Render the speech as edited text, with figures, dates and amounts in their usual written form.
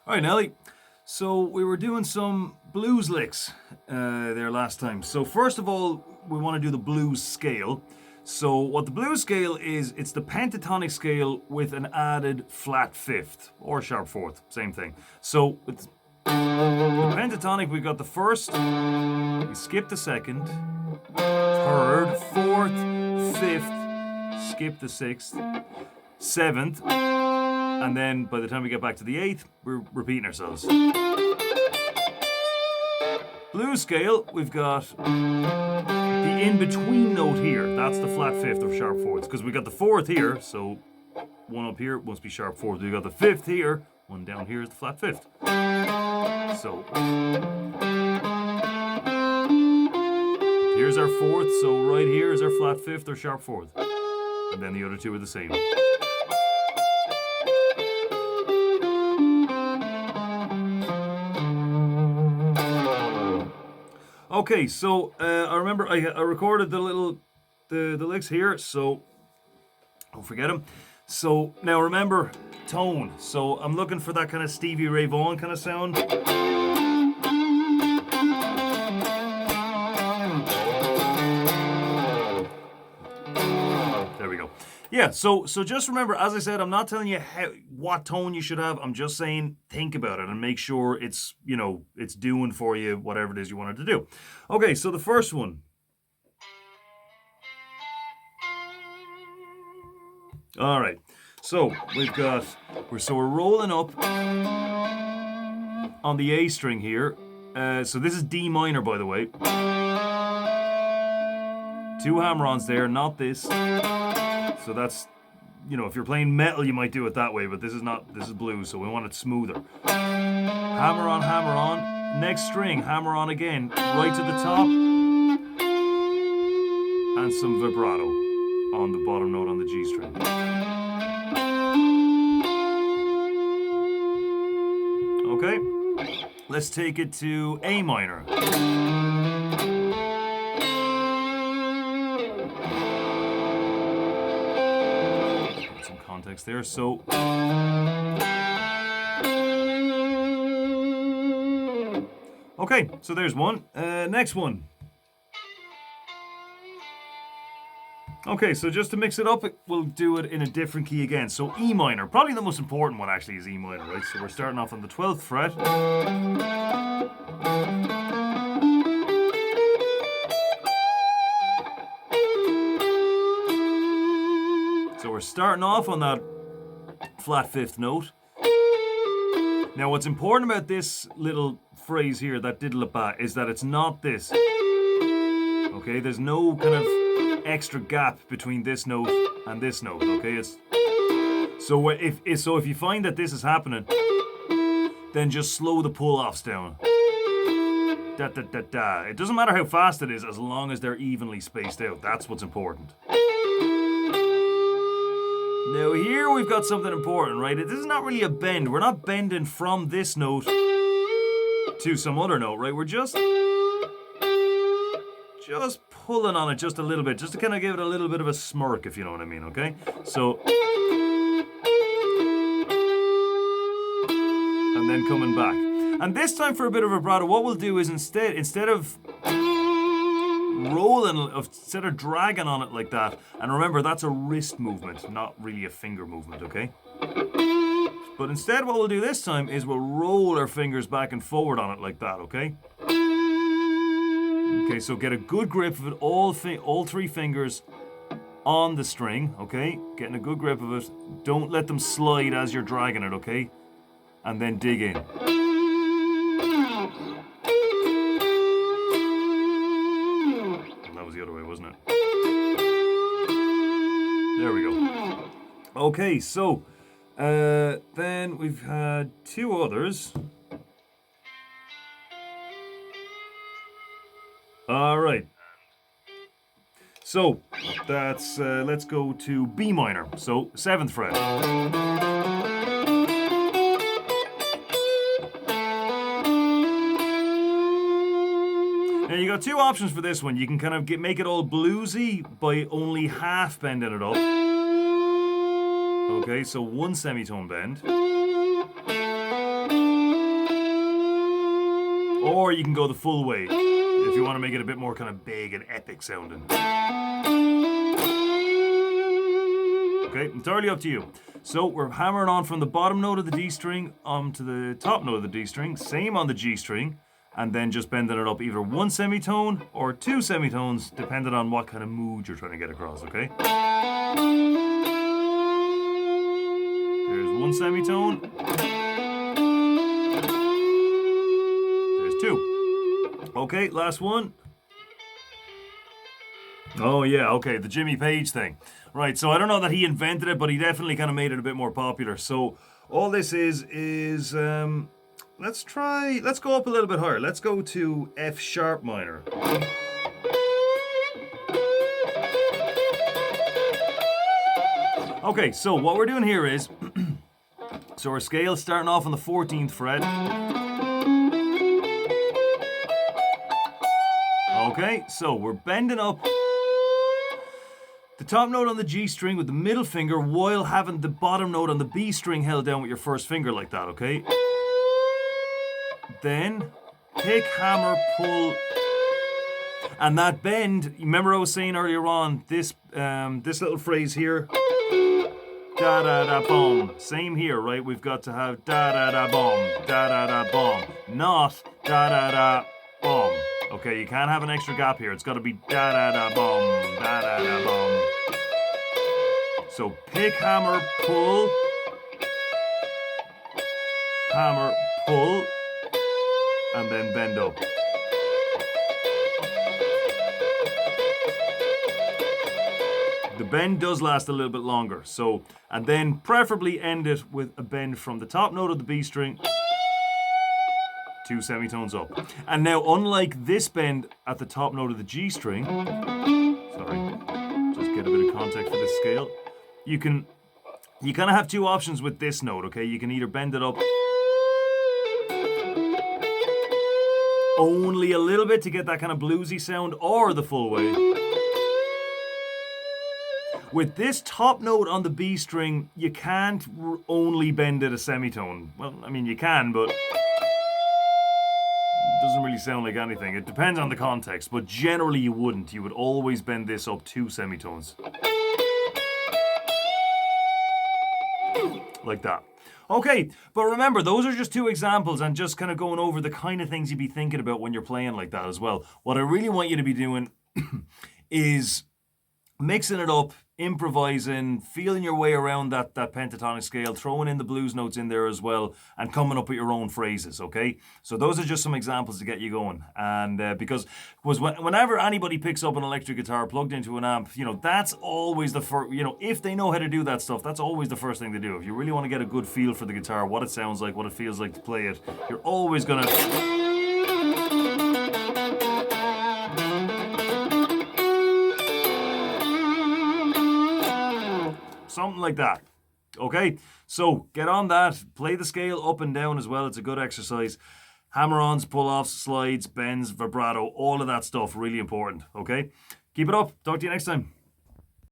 All right, Nelly. So we were doing some blues licks there last time. So first of all, we want to do the blues scale. So what the blues scale is, it's the pentatonic scale with an added flat fifth or sharp fourth, same thing. So it's the pentatonic, we've got the first, we skip the second, third, fourth, fifth, skip the sixth, seventh, and then by the time we get back to the eighth, we're repeating ourselves. Blues scale, we've got the in-between note here. That's the flat fifth of sharp fourths. Because we got the fourth here, so one up here must be sharp fourth. We got the fifth here, one down here is the flat fifth. So here's our fourth, so right here is our flat fifth or sharp fourth. And then the other two are the same. Okay, so I remember I recorded the licks here, so don't forget them. So now remember tone. So I'm looking for that kind of Stevie Ray Vaughan kind of sound. There we go. Yeah, so just remember, as I said, I'm not telling you what tone you should have. I'm just saying think about it and make sure it's, it's doing for you whatever it is you wanted to do. Okay, so the first one. All right. So we're rolling up on the A string here. So this is D minor, by the way. Two hammer-ons there, not this. So that's, if you're playing metal, you might do it that way, but this is blues, so we want it smoother. Hammer on, next string, hammer on again, right to the top, and some vibrato on the bottom note on the G string. Okay, let's take it to A minor. Context there. So okay, so there's one. Next one. Okay, so just to mix it up, we'll do it in a different key again. So E minor, probably the most important one actually is E minor, right? So we're starting off on the 12th fret. So we're starting off on that flat fifth note. Now what's important about this little phrase here, that diddle-a-ba, is that it's not this. Okay, there's no kind of extra gap between this note and this note, okay? So if you find that this is happening, then just slow the pull-offs down. Da da da da. It doesn't matter how fast it is as long as they're evenly spaced out. That's what's important. Now here we've got something important, right? This is not really a bend. We're not bending from this note to some other note, right? We're just pulling on it just a little bit, just to kind of give it a little bit of a smirk, if you know what I mean, okay? So, and then coming back. And this time for a bit of vibrato, what we'll do is instead of instead of dragging on it like that, and remember that's a wrist movement, not really a finger movement, okay? But instead what we'll do this time is we'll roll our fingers back and forward on it like that, okay? Okay, so get a good grip of it, all three fingers on the string, okay? Getting a good grip of it. Don't let them slide as you're dragging it, okay? And then dig in. The other way, wasn't it? There we go. Okay, so then we've had two others. All right. So that's let's go to B minor. So 7th fret. Now you got two options for this one. You can kind of make it all bluesy by only half bending it up. Okay, so one semitone bend. Or you can go the full way if you want to make it a bit more kind of big and epic sounding. Okay, entirely up to you. So we're hammering on from the bottom note of the D string to the top note of the D string, same on the G string, and then just bending it up either one semitone or two semitones, depending on what kind of mood you're trying to get across, okay? There's one semitone. There's two. Okay, last one. Oh yeah, okay, the Jimmy Page thing. Right, so I don't know that he invented it, but he definitely kind of made it a bit more popular. So all this is let's go up a little bit higher. Let's go to F sharp minor. Okay, so what we're doing here is, so our scale is starting off on the 14th fret. Okay, so we're bending up the top note on the G string with the middle finger while having the bottom note on the B string held down with your first finger like that, okay? Then pick, hammer, pull, and that bend, remember I was saying earlier on, this little phrase here, da da da bom. Same here, right? We've got to have da da da bom, da da da bom, not da da da bom. Okay, you can't have an extra gap here. It's got to be da da da bom, da da da bom. So pick, hammer, pull, hammer, pull, and then bend up. The bend does last a little bit longer, so, and then preferably end it with a bend from the top note of the B string, two semitones up. And now, unlike this bend at the top note of the G string, sorry, just get a bit of context for this scale, you kind of have two options with this note, okay? You can either bend it up only a little bit to get that kind of bluesy sound, or the full way. With this top note on the B string, you can't only bend it a semitone. Well, I mean, you can, but it doesn't really sound like anything. It depends on the context, but generally you wouldn't. You would always bend this up two semitones. Like that. Okay, but remember, those are just two examples and just kind of going over the kind of things you'd be thinking about when you're playing like that as well. What I really want you to be doing is mixing it up, improvising, feeling your way around that pentatonic scale, throwing in the blues notes in there as well, and coming up with your own phrases, okay? So those are just some examples to get you going. And because whenever anybody picks up an electric guitar plugged into an amp, you know, that's always the first, you know, if they know how to do that stuff, that's always the first thing to do. If you really want to get a good feel for the guitar, what it sounds like, what it feels like to play it, you're always gonna... something like that. Okay, so get on that, play the scale up and down as well. It's a good exercise. Hammer-ons, pull-offs, slides, bends, vibrato, all of that stuff, really important. Okay, keep it up. Talk to you next time.